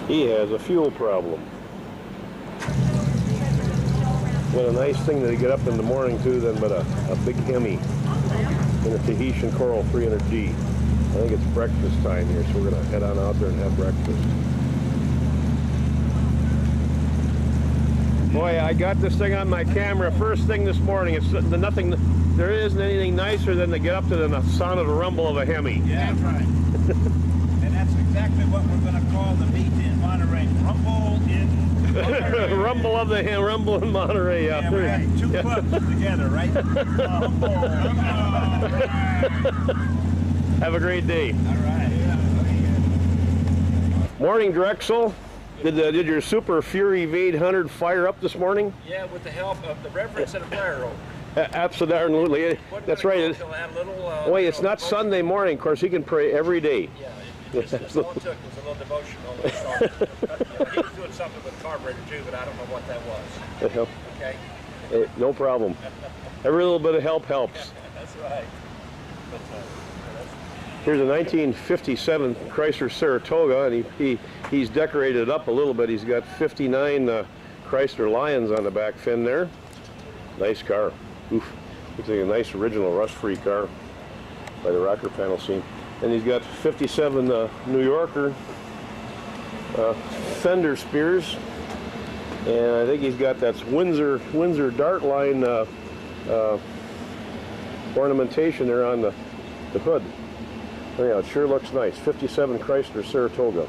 He has a fuel problem. Got a nice thing to get up in the morning too, then, but a big Hemi in a Tahitian Coral 300D. I think it's breakfast time here, so we're going to head on out there and have breakfast. Boy, I got this thing on my camera first thing this morning. It's nothing. There isn't anything nicer than to get up to the sound of the rumble of a Hemi. Yeah, that's right. And that's exactly what we're going to call the meet in Monterey. Rumble in Monterey. Rumble of the Hemi, rumble in Monterey. Yeah, we had two clubs together, right? Rumble. Have a great day. All right. Morning, Drexel. Did your Super Fury V800 fire up this morning? Yeah, with the help of the Reverend and a prayer roll. Absolutely. That's right. Wait, it's not Sunday morning. Of course, he can pray every day. Yeah, it's all it took was a little devotional. He was doing something with the carburetor too, but I don't know what that was. Okay? No problem. Every little bit of help helps. That's right. Here's a 1957 Chrysler Saratoga, and he's decorated it up a little bit. He's got 59 Chrysler Lions on the back fin there. Nice car. Oof. Looks like a nice original rust-free car by the rocker panel scene. And he's got 57 New Yorker fender spears, and I think he's got that Windsor Dart line ornamentation there on the hood. Oh, yeah, it sure looks nice. 57 Chrysler Saratoga.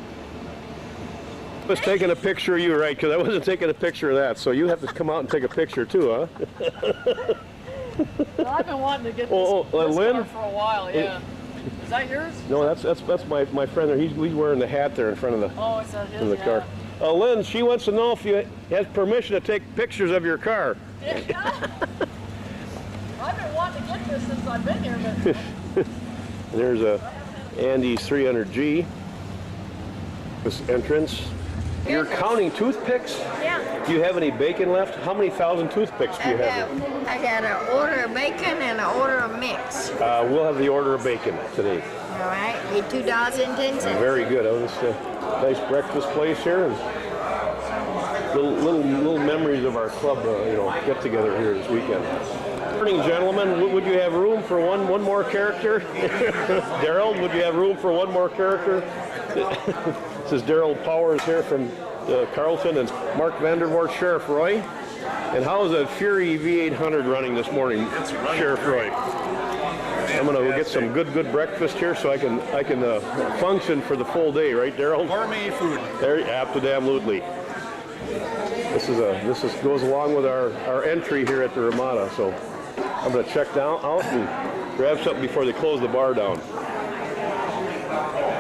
I was taking a picture of you, right? Because I wasn't taking a picture of that, so you have to come out and take a picture too, huh? Well, I've been wanting to get this Lynn? car for a while, yeah. Is that yours? No, that's my friend there. He's wearing the hat there in front of the is that his? in the car. Lynn, she wants to know if you have permission to take pictures of your car. Yeah. I've been wanting to get this since I've been here, but There's a Andy's 300G. This entrance. You're counting toothpicks? Yeah. Do you have any bacon left? How many thousand toothpicks do you have? I got an order of bacon and an order of mix. We'll have the order of bacon today. All right, need $2.10. Very good. Oh, this is a nice breakfast place here, and little memories of our club, get together here this weekend. Morning, gentlemen. Would you have room for one more character? Daryl, would you have room for one more character? This is Daryl Powers here from Carlton, and Mark Vandervoort, Sheriff Roy. And how is that Fury V800 running this morning, Sheriff Roy? I'm going to get some good breakfast here so I can function for the full day, right, Daryl? Gourmet food. There, absolutely. This goes along with our entry here at the Ramada, so I'm going to check out and grab something before they close the bar down.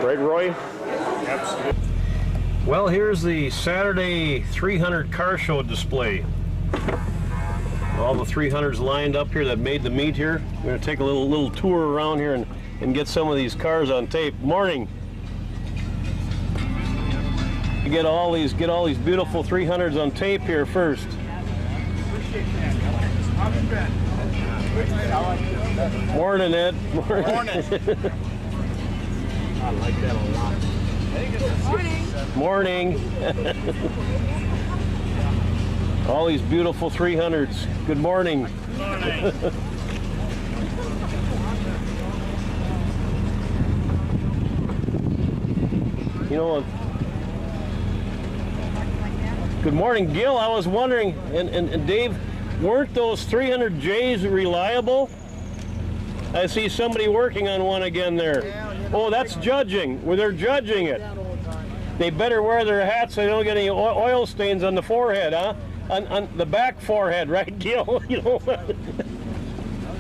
Right, Roy? Absolutely. Well, here's the Saturday 300 car show display. All the 300s lined up here that made the meet here. We're going to take a little tour around here and get some of these cars on tape. Morning. Get all these beautiful 300s on tape here first. Morning, Ed. Morning. I like that a lot. Morning. All these beautiful 300s. Good morning. Good morning. Good morning, Gil. I was wondering, and Dave, weren't those 300Js reliable? I see somebody working on one again there. Oh, that's judging. Well, they're judging it. They better wear their hats so they don't get any oil stains on the forehead, huh? On the back forehead, right, Gil?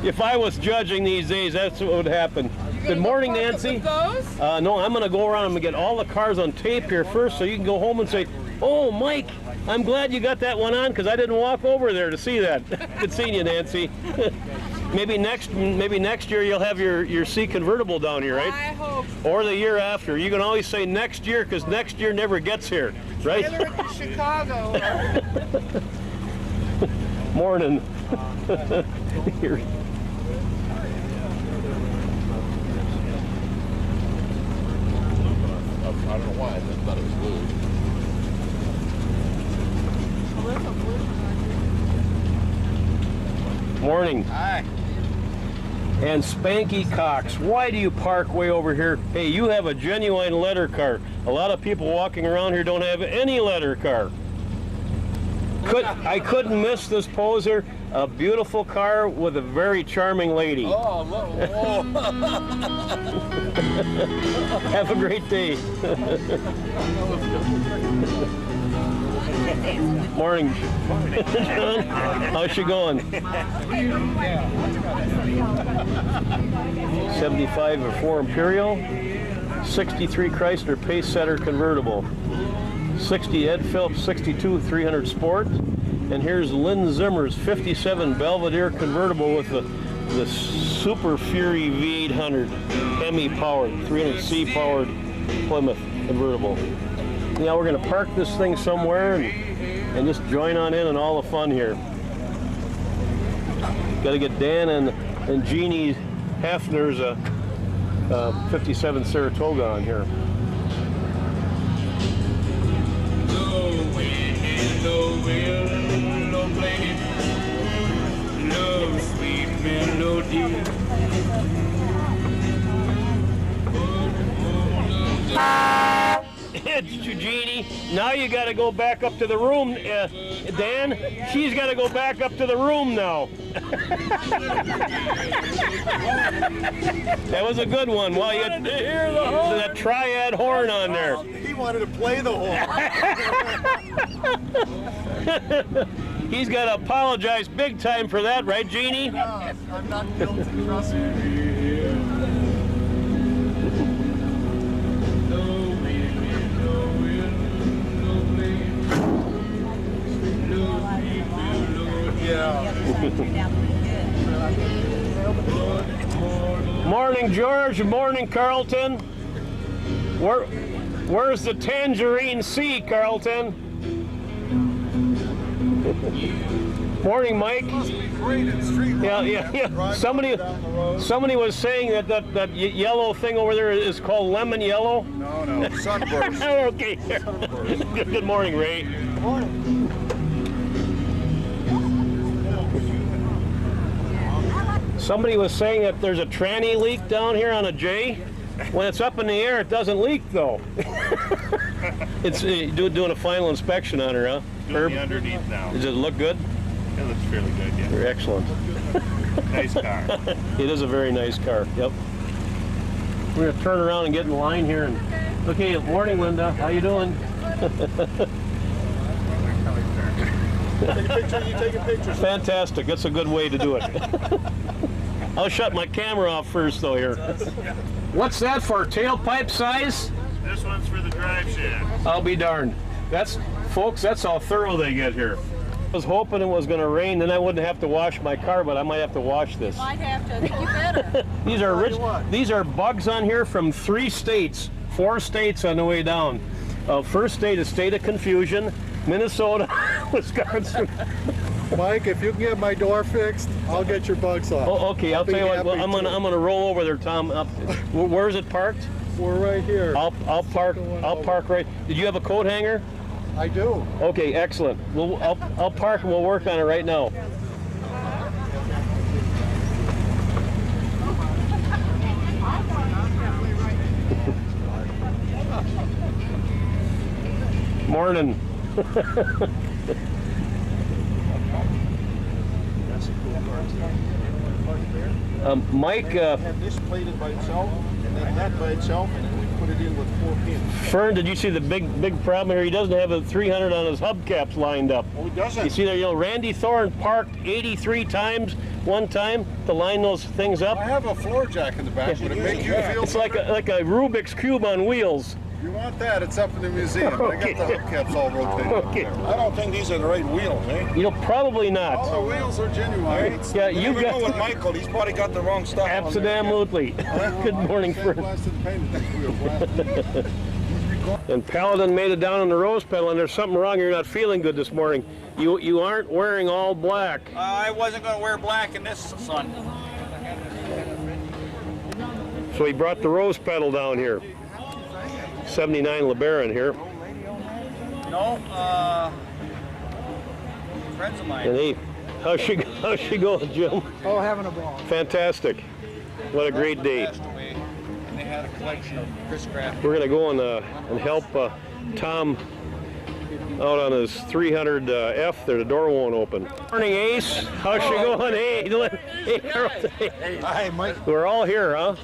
If I was judging these days, that's what would happen. Good morning, Nancy. No, I'm going to go around and get all the cars on tape here first so you can go home and say, oh, Mike, I'm glad you got that one on because I didn't walk over there to see that. Good seeing you, Nancy. Maybe next year you'll have your C convertible down here, right? I hope. Or the year after. You can always say next year because next year never gets here, right? Trailer to Chicago. Morning. Here. I don't know why, I just thought it was blue. Morning. Hi. And Spanky Cox, why do you park way over here? Hey, you have a genuine letter car. A lot of people walking around here don't have any letter car. I couldn't miss this poser. A beautiful car with a very charming lady. Oh, whoa. Have a great day. Morning. John, how's she going? 75 or 4 Imperial, 63 Chrysler Pace Setter convertible, 60 Ed Phillips 62 300 Sport, and here's Lynn Zimmer's 57 Belvedere convertible with the Super Fury V800 Hemi powered 300C powered Plymouth convertible. Now we're going to park this thing somewhere and just join on in all the fun here. Got to get Dan and Jeannie Hefner's 57 Saratoga on here. It's Jeannie. Now you got to go back up to the room, Dan. She's got to go back up to the room now. That was a good one. Well, you had that triad horn on there. He wanted to play the horn. He's got to apologize big time for that, right, Jeannie? I'm not guilty, trust me. Morning, George. Morning, Carlton. Where's the Tangerine Sea, Carlton? Morning, Mike. Yeah. Somebody was saying that yellow thing over there is called lemon yellow. No, sunburst. Okay. Good morning, Ray. Morning. Somebody was saying that there's a tranny leak down here on a J. When it's up in the air, it doesn't leak, though. It's doing a final inspection on her, huh? Doing the underneath now. Does it look good? It looks fairly good, yeah. You're excellent. Nice car. It is a very nice car, yep. We're going to turn around and get in line here. Okay, morning, Linda. How you doing? Take a picture, you take a picture. Fantastic. That's a good way to do it. I'll shut my camera off first, though, here. What's that for? Tailpipe size? This one's for the drive shaft. I'll be darned. Folks, that's how thorough they get here. I was hoping it was going to rain, then I wouldn't have to wash my car, but I might have to wash this. Might have to. I think you better. These are bugs on here from 4 states on the way down. First state is State of Confusion, Minnesota, Wisconsin. Mike, if you can get my door fixed, I'll get your bugs off. Oh, okay. I'll tell you what. Well, I'm gonna roll over there, Tom. Where is it parked? We're right here. I'll park right. Did you have a coat hanger? I do. Okay, excellent. I'll park and we'll work on it right now. Morning. Mike. Have this plated by itself, and then that by itself, and then we put it in with 4 pins. Fern, did you see the big problem here? He doesn't have a 300 on his hubcaps lined up. Oh, he doesn't? You see there, Randy Thorne parked 83 times one time to line those things up. I have a floor jack in the back. Would it make you feel It's like a Rubik's Cube on wheels. If you want that, it's up in the museum. Okay. I got the hubcaps all rotated. Okay. I don't think these are the right wheels, eh? Probably not. All the wheels are genuine. Yeah, you got. Go with Michael. He's probably got the wrong stuff. Absolutely. Good morning, Fern. Blasted paint. And Paladin made it down on the rose pedal, and there's something wrong. You're not feeling good this morning. You aren't wearing all black. I wasn't going to wear black in this sun. So he brought the rose pedal down here. 79 LeBaron here. No, friends of mine. And he, how's she going, Jim? Oh, having a ball. Fantastic. What a great day. Passed away, and they had a collection of Chris Craft. We're going to go and help Tom out on his 300F there. The door won't open. Morning, Ace. How's she going? Hey, Hi, Mike. we're all here, huh?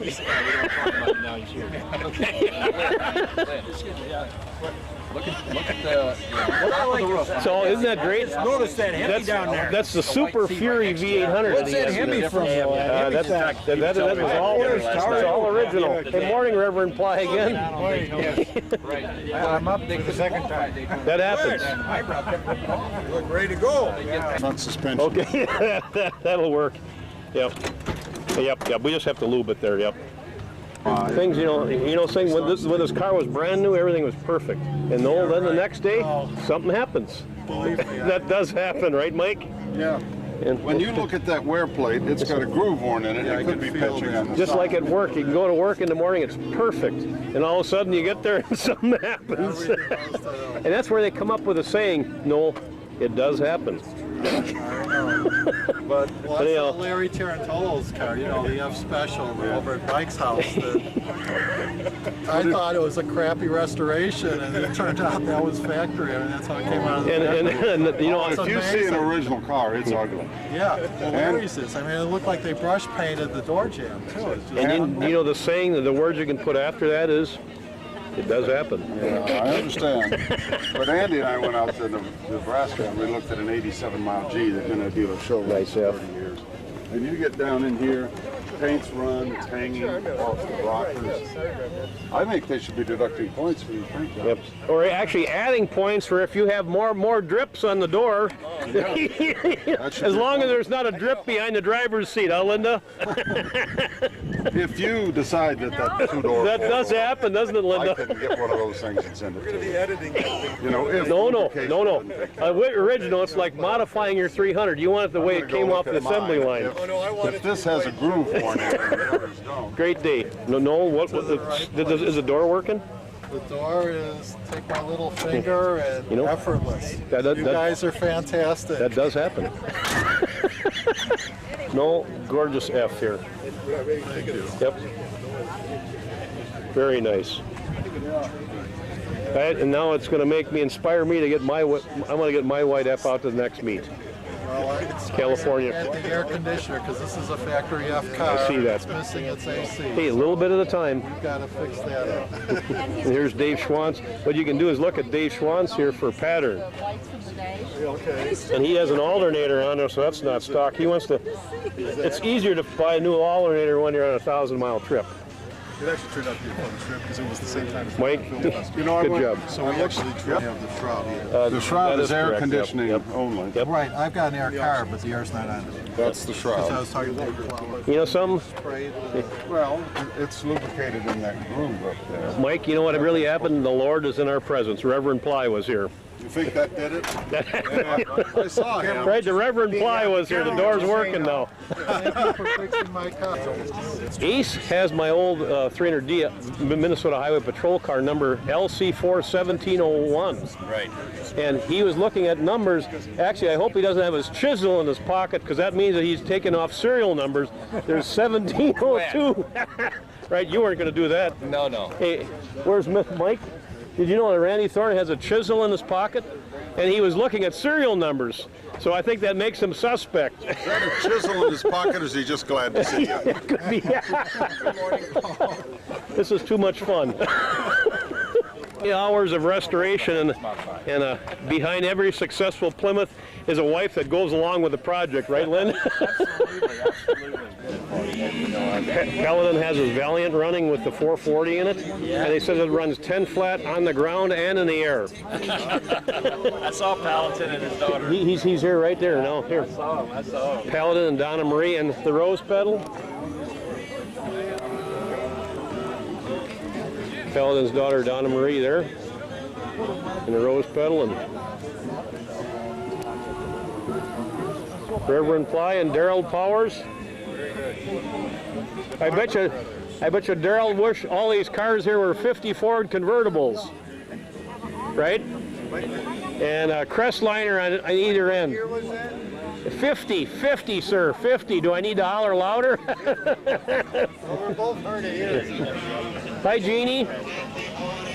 Look at the roof. So isn't that great? Notice that Hemi down there. That's the Super Fury V800. What's that Hemi from? That was all original. Good morning, Reverend Ply again. I'm up for the second time. That happens. Look, ready to go. Front suspension. Okay, that'll work. Yep. Yep. We just have to lube it there. Yep. Things, saying when this car was brand new, everything was perfect. And then the next day, something happens. That does happen, right, Mike? Yeah. And When you look at that wear plate, it's got a groove worn in it. It could be pitching on the just side. like at work, you can go to work in the morning, it's perfect. And all of a sudden you get there and something happens. And that's where they come up with a saying, no, it does happen. But well, Anyhow. I saw Larry Tarantolo's car, the F Special over at Mike's house. I thought it was a crappy restoration, and it turned out that was factory. I mean, that's how it came out of the factory. And It's If you see an amazing. original car, it's ugly. Yeah, well, Larry's is. I mean, it looked like they brush painted the door jamb, too. It's just, and the saying, that the words you can put after that is, it does happen. Yeah, I understand. But Andy and I went out to Nebraska and we looked at an 87-mile G that's been a dealer show for Nice, yeah. 30 years. And you get down in here, paint's run, it's hanging off the rockers. I think they should be deducting points for these paint jobs. Yep. Or actually adding points for if you have more drips on the door. As long as there's not a drip behind the driver's seat, huh, Linda? If you decide that that two-door... That does happen, doesn't it, I Linda? couldn't get one of those things and send it to you. Editing. If No. lubrication didn't take- Original, it's like modifying your 300. You want it the way it came off the assembly line. If this has a groove worn in it, and the others don't. Great day. What is the door working? the door is take my little finger and effortless. That you guys are fantastic. That does happen. No, gorgeous F here. Thank you. Yep. Very nice. And now it's going to inspire me to get I want to get my white F out to the next meet. Well, it's California. At the air conditioner, because this is a factory F car. I see that. It's missing its AC. Hey, a little bit at a time. You've got to fix that up. And here's Dave Schwantz. What you can do is look at Dave Schwantz here for pattern. Okay. And he has an alternator on there, so that's not stock. He wants to. It's easier to buy a new alternator when you're on a 1,000-mile trip. It actually turned out to be a fun trip because it was the same time as Mike, the film festival. good job. So we actually tried to have the shroud. The shroud That is air correct, conditioning yep. only. Yep. Right, I've got an air car, but the air's not on it. That's the Because I shroud. was talking to David Flower. You know something, Sprayed. Well, it's lubricated in that groove up there. Mike? You know what really happened? The Lord is in our presence. Reverend Ply was here. You think that did it? I saw him. Right, the Reverend Ply was here. The door's working now. Thank you for fixing my car. Ace has my old 300D Minnesota Highway Patrol car number LC41701. Right. And he was looking at numbers. Actually, I hope he doesn't have his chisel in his pocket because that means that he's taking off serial numbers. There's 1702. Right, you weren't going to do that. No, no. Hey, where's Mike? Did you know that Randy Thorne has a chisel in his pocket? And he was looking at serial numbers. So I think that makes him suspect. Is that a chisel in his pocket, or is he just glad to see you? It could be. This is too much fun. Hours of restoration, and behind every successful Plymouth is a wife that goes along with the project, right, Lynn? Paladin has his Valiant running with the 440 in it, and he says it runs 10 flat on the ground and in the air. I saw Paladin and his daughter. He's here right there now. Here. I saw him. Paladin and Donna Marie and the rose pedal. Paladin's daughter Donna Marie there in the rose petal, and Reverend Fly and Darrell Powers. I bet you Darrell wish all these cars here were 50 Ford convertibles, right? And a Chrysler on either end. 50, sir, 50. Do I need to holler louder? We're both hard of hearing. Hi, Jeannie.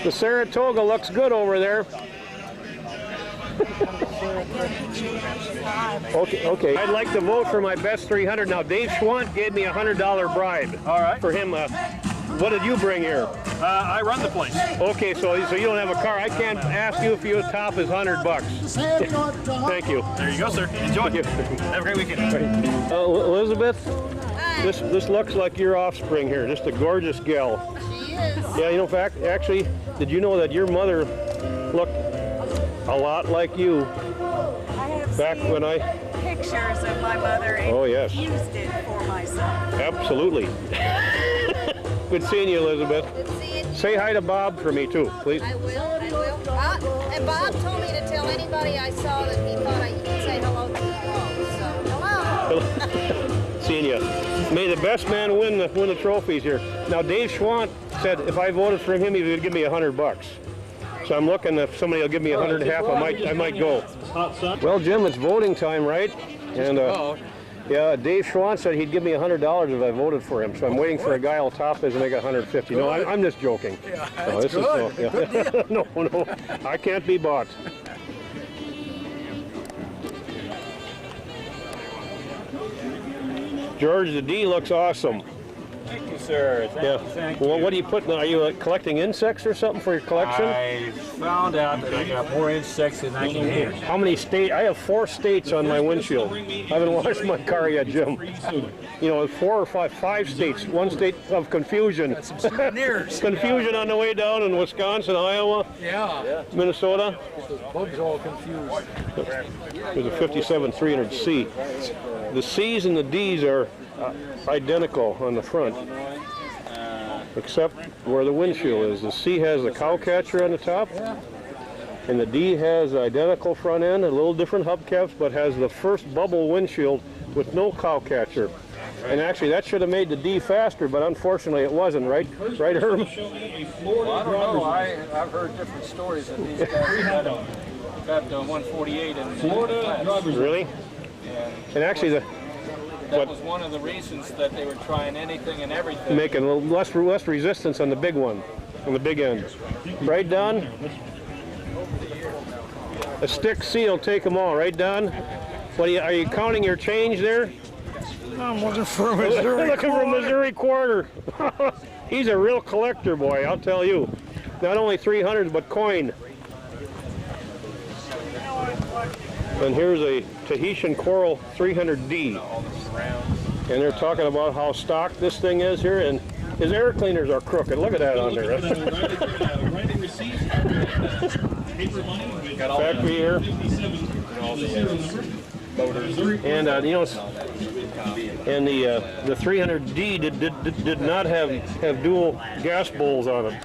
The Saratoga looks good over there. Okay. I'd like to vote for my best 300. Now, Dave Schwant gave me a $100 bribe. All right. For him. What did you bring here? I run the place. Okay, so you don't have a car. I can't ask you if your top is $100. Thank you. There you go, sir. Enjoy. Have a great weekend. Elizabeth, this looks like your offspring here. Just a gorgeous gal. She is. Yeah, you know, actually, did you know that your mother looked a lot like you I have back seen when I... pictures of my mother and Oh, yes. used it for myself. Absolutely. Good seeing you, Elizabeth. Good seeing you. Say hi to Bob for me, too, please. I will. And Bob told me to tell anybody I saw that he thought I could say hello to them all. So, hello. Seeing you. May the best man win the trophies here. Now, Dave Schwant said if I voted for him, he would give me $100. So I'm looking, if somebody will give me $150, I might go. Well, Jim, it's voting time, right? And yeah, Dave Schwant said he'd give me $100 if I voted for him. So I'm waiting for a guy will top this and make it $150. No, I'm just joking. Yeah, No, that's good. Yeah. No, I can't be bought. George, the D looks awesome. Thank you, sir. Yeah. Well, what do you put? Are you collecting insects or something for your collection? I found out that I got more insects than I can handle. How many states? I have 4 states on my windshield. I haven't washed my car yet, Jim. You know, 4 or 5 states. 1 state of confusion. Confusion on the way down in Wisconsin, Iowa, Minnesota. Bugs all confused. There's a 57 300C. The C's and the D's are identical on the front, except where the windshield is. The C has the cow catcher on the top, and the D has identical front end, a little different hubcaps, but has the first bubble windshield with no cow catcher. And actually, that should have made the D faster, but unfortunately, it wasn't. Right, Herb? Well, I don't know. I've heard different stories of these guys got 148 in Florida. Really? And actually, that was one of the reasons that they were trying anything and everything. Making a little less resistance on the big one, on the big end. Right, Don? A stick C will take them all, right, Don? What are you counting your change there? I'm looking for a Missouri Looking for a Missouri quarter. He's a real collector, boy, I'll tell you. Not only 300s, but coin. And here's a Tahitian Coral 300D. And they're talking about how stock this thing is here, and his air cleaners are crooked. Look at that on there. Factory air. And you know, and the 300D did not have dual gas bowls on it.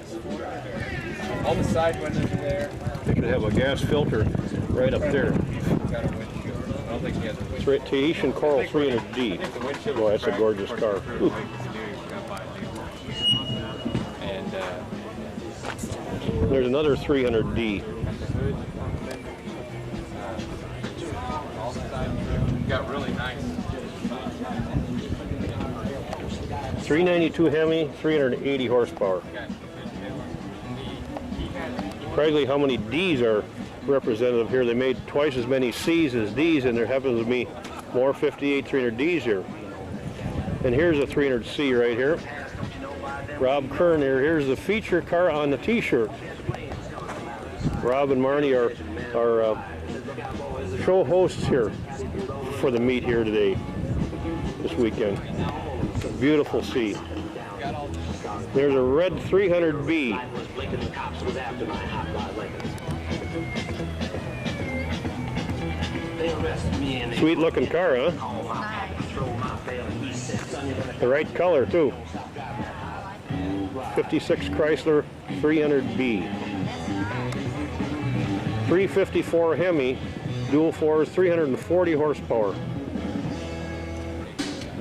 All the side windows are there. They should have a gas filter right up there. I don't think he has a windshield. It's Tahitian Coral 300D. Boy, that's a gorgeous car. Ooh. And There's another 300D. got really nice. 392 Hemi, 380 horsepower. Surprisingly, how many D's are representative here. They made twice as many C's as D's, and there happens to be more 58 300Ds here. And here's a 300C right here. Rob Kern here. Here's the feature car on the T-shirt. Rob and Marnie are show hosts here for the meet here today, this weekend. Beautiful C. There's a red 300B. Sweet looking car, huh? The right color too. 56 Chrysler 300B. 354 Hemi, dual fours, 340 horsepower.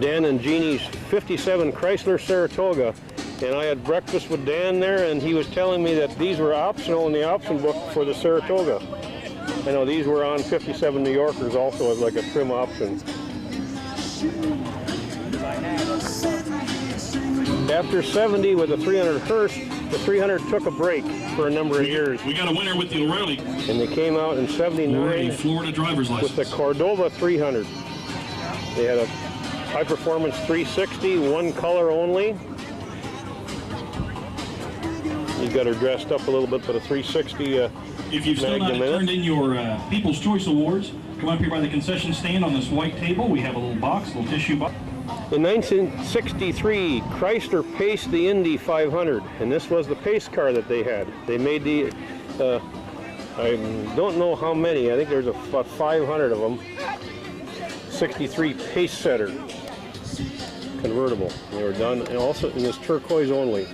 Dan and Jeannie's 57 Chrysler Saratoga. And I had breakfast with Dan there, and he was telling me that these were optional in the option book for the Saratoga. I know these were on 57 New Yorkers also as like a trim option. After 70 with the 300 Hearst, the 300 took a break for a number of years. We got a winner with the O'Reilly. And they came out in 79 Florida driver's license with the Cordova 300. They had a high performance 360, one color only. You got her dressed up a little bit for the 360 If you've still not turned in your People's Choice Awards, come up here by the concession stand on this white table. We have a little box, a little tissue box. In 1963, Chrysler paced the Indy 500, and this was the pace car that they had. They made the, I don't know how many, I think there's about 500 of them, 63 pace setter convertible. They were done, and also in this turquoise only.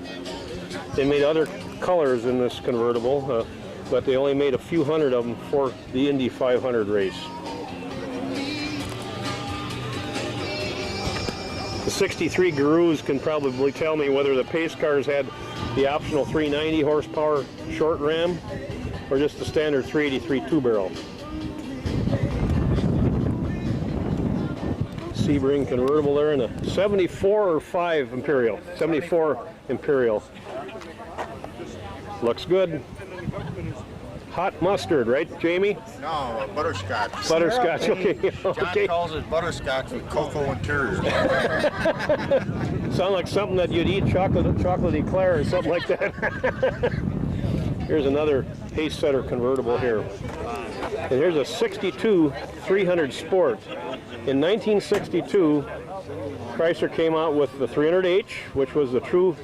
They made other colors in this convertible, but they only made a few hundred of them for the Indy 500 race. The 63 gurus can probably tell me whether the pace cars had the optional 390 horsepower short ram or just the standard 383 two-barrel. Sebring convertible there, and a 74 or 5 Imperial. 74 Imperial. Looks good. Hot mustard, right, Jamie? No, butterscotch. Butterscotch, okay. John calls it butterscotch with cocoa interior. Sound like something that you'd eat, chocolate eclair or something like that. Here's another pace setter convertible here. And here's a 62 300 Sport. In 1962, Chrysler came out with the 300H, which was the true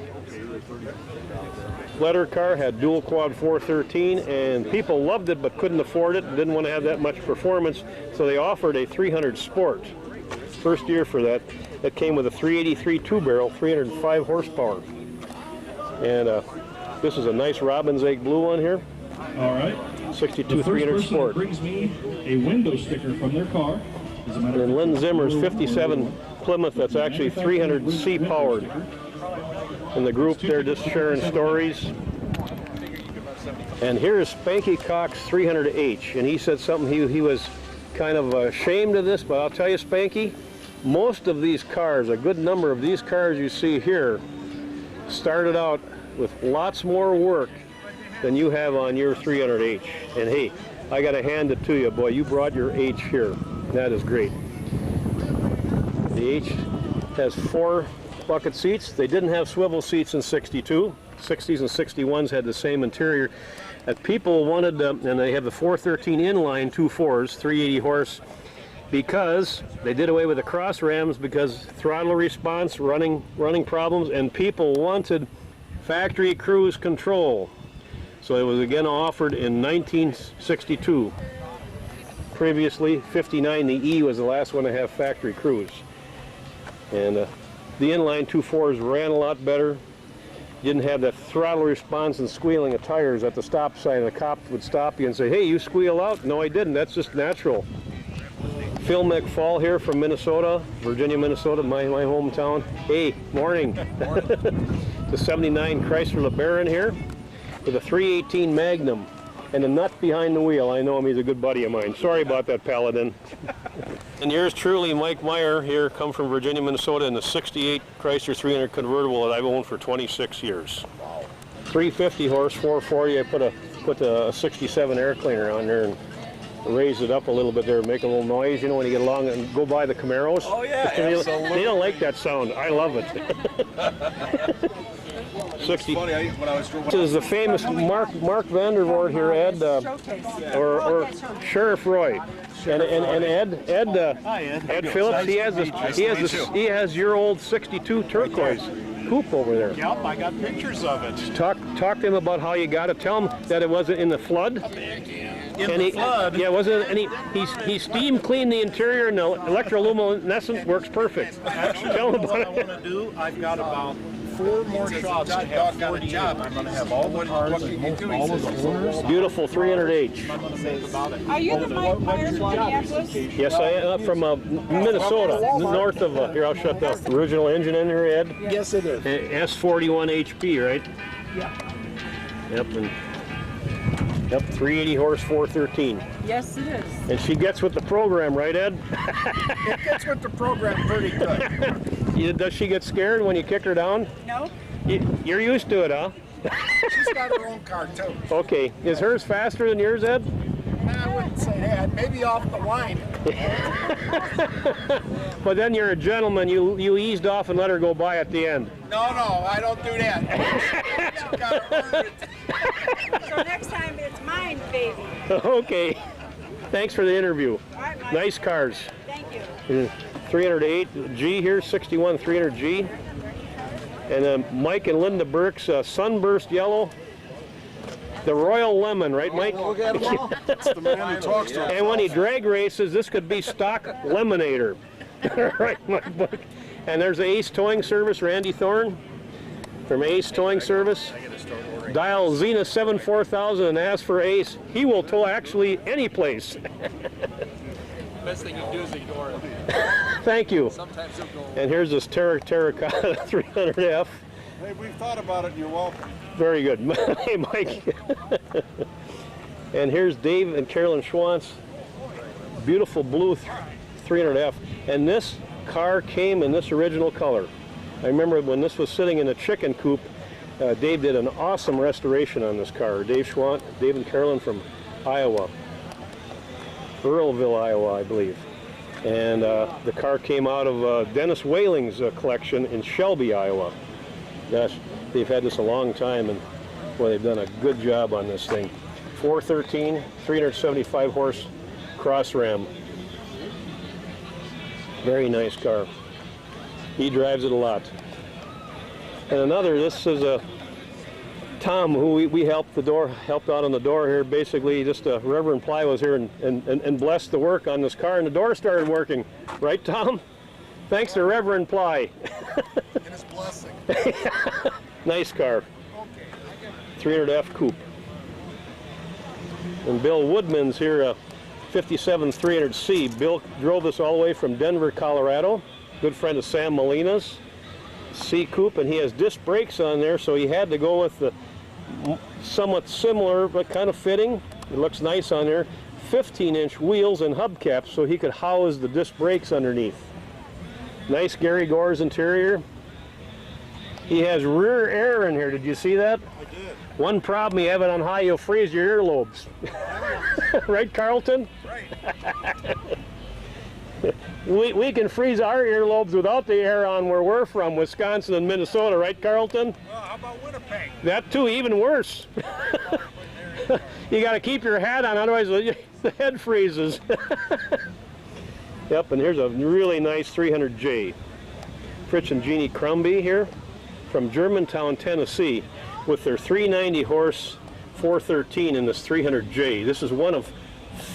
letter car, had dual quad 413, and people loved it but couldn't afford it and didn't want to have that much performance, so they offered a 300 Sport. First year for that. That came with a 383 two-barrel, 305 horsepower. And this is a nice robin's egg blue one here. All right. 62 300 Sport. Brings me a window sticker from their car. And Lynn Zimmer's 57 Plymouth, that's actually 300C powered. In the group there just sharing stories. And here's Spanky Cox's 300H, and he said something, he was kind of ashamed of this, but I'll tell you, Spanky, most of these cars, a good number of these cars you see here, started out with lots more work than you have on your 300H. And hey, I gotta hand it to you, boy, you brought your H here. That is great. The H has 4 bucket seats. They didn't have swivel seats in 62. 60s and 61s had the same interior. That people wanted, and they have the 413 inline 2.4s, 380 horse, because they did away with the cross rams because throttle response, running problems, and people wanted factory cruise control. So it was again offered in 1962. Previously, 59, the E was the last one to have factory cruise. And the inline 2.4s ran a lot better. Didn't have that throttle response and squealing of tires at the stop sign. The cop would stop you and say, hey, you squeal out. No, I didn't. That's just natural. Phil McFall here from Minnesota, Virginia, Minnesota, my hometown. Hey, morning. The 79 Chrysler LeBaron here with a 318 Magnum and a nut behind the wheel. I know him, he's a good buddy of mine. Sorry about that, Paladin. And yours truly, Mike Meier here, come from Virginia, Minnesota, in the 68 Chrysler 300 convertible that I've owned for 26 years. 350 horse, 440. I put a 67 air cleaner on there and raise it up a little bit there, make a little noise, you know, when you get along and go by the Camaros. Oh yeah, absolutely. They don't like that sound. I love it. 60. Funny, when I was This is the famous Mark Vandervoort here, Ed, or Sheriff Roy, and Ed Phillips. He has your old '62 turquoise coupe over there. Yep, I got pictures of it. Talk to him about how you got it. Tell him that it wasn't in the flood. Flood? Yeah, wasn't, and he steam cleaned the interior, and the electroluminescence works perfect. Actually, Tell him what I about it. want to do, I've got about 4 more shops to have 48. I'm going to have all the cars and most all of the owners. Beautiful 300H. Are you the Mike Meier from Minneapolis? Yes, I am from Minnesota, north of here. I'll shut the original engine in here, Ed. Yes, it is. S41 HP, right? Yeah. Yep, and 380 horse, 413. Yes, it is. And she gets with the program, right, Ed? It gets with the program pretty good. Does she get scared when you kick her down? No. You're used to it, huh? She's got her own car, too. Okay. Is hers faster than yours, Ed? I wouldn't say that. Maybe off the line. But then you're a gentleman. You eased off and let her go by at the end. No, I don't do that. You gotta earn it. So next time it's mine, baby. Okay. Thanks for the interview. All right, Mike. Nice cars. Thank you. 308G here, 61 300G. And Mike and Linda Burke's Sunburst Yellow. The Royal Lemon, right, Mike? Look at him all. That's the man who talks to us. And when he drag races, this could be stock Lemonator. Right, Mike Burke. And there's the Ace Towing Service, Randy Thorne from Ace Towing Service. Dial Xena 74000 and ask for Ace. He will tow actually any place. Best thing you can do is ignore it. Thank you. Sometimes he'll go. And here's this Terracotta 300F. Hey, we've thought about it and you're welcome. Very good. Hey, Mike. And here's Dave and Carolyn Schwantz. Beautiful blue 300F. And this car came in this original color. I remember when this was sitting in a chicken coop, Dave did an awesome restoration on this car. Dave and Carolyn from Iowa. Earlville, Iowa, I believe. And the car came out of Dennis Whaling's collection in Shelby, Iowa. Gosh, they've had this a long time, and boy, they've done a good job on this thing. 413, 375 horse cross ram. Very nice car. He drives it a lot. And another, this is a Tom, who we helped out on the door here. Basically, just Reverend Ply was here and blessed the work on this car, and the door started working. Right, Tom? Thanks to Reverend Ply. And his blessing. Nice car. 300F coupe. And Bill Woodman's here, 57 300C. Bill drove this all the way from Denver, Colorado. Good friend of Sam Molina's. C coupe, and he has disc brakes on there, so he had to go with the somewhat similar but kind of fitting. It looks nice on there. 15-inch wheels and hubcaps, so he could house the disc brakes underneath. Nice Gary Gore's interior. He has rear air in here. Did you see that? I did. One problem, you have it on high, you'll freeze your earlobes. Right, Carlton? Right. We can freeze our earlobes without the air on where we're from, Wisconsin and Minnesota, right, Carlton? Well, how about Winnipeg? That too, even worse. You got to keep your hat on, otherwise the head freezes. Yep, and here's a really nice 300J. Fritz and Jeannie Crumby here from Germantown, Tennessee, with their 390 horse 413 in this 300J. This is one of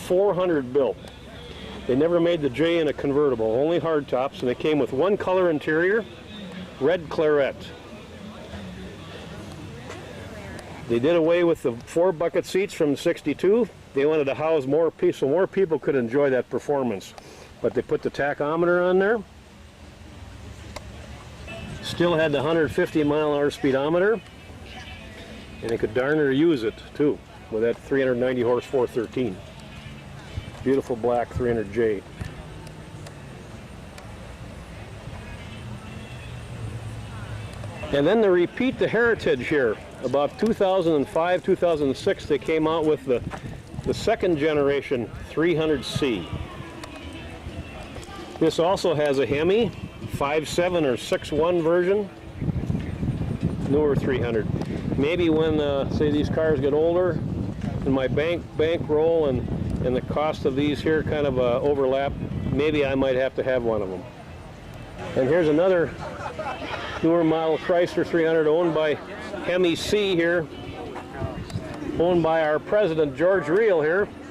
400 built. They never made the J in a convertible, only hardtops, and they came with one color interior, red claret. They did away with the 4 bucket seats from '62. They wanted to house more people, so more people could enjoy that performance. But they put the tachometer on there. Still had the 150-mile-an-hour speedometer, and they could darn near use it too with that 390 horse 413. Beautiful black 300J. And then to repeat the heritage here, about 2005, 2006, they came out with the second generation 300C. This also has a Hemi, 5.7 or 6.1 version, newer 300. Maybe when, say, these cars get older, and my bankroll and the cost of these here kind of overlap, maybe I might have to have one of them. And here's another newer model Chrysler 300 owned by Hemi C here, owned by our president George Reel here.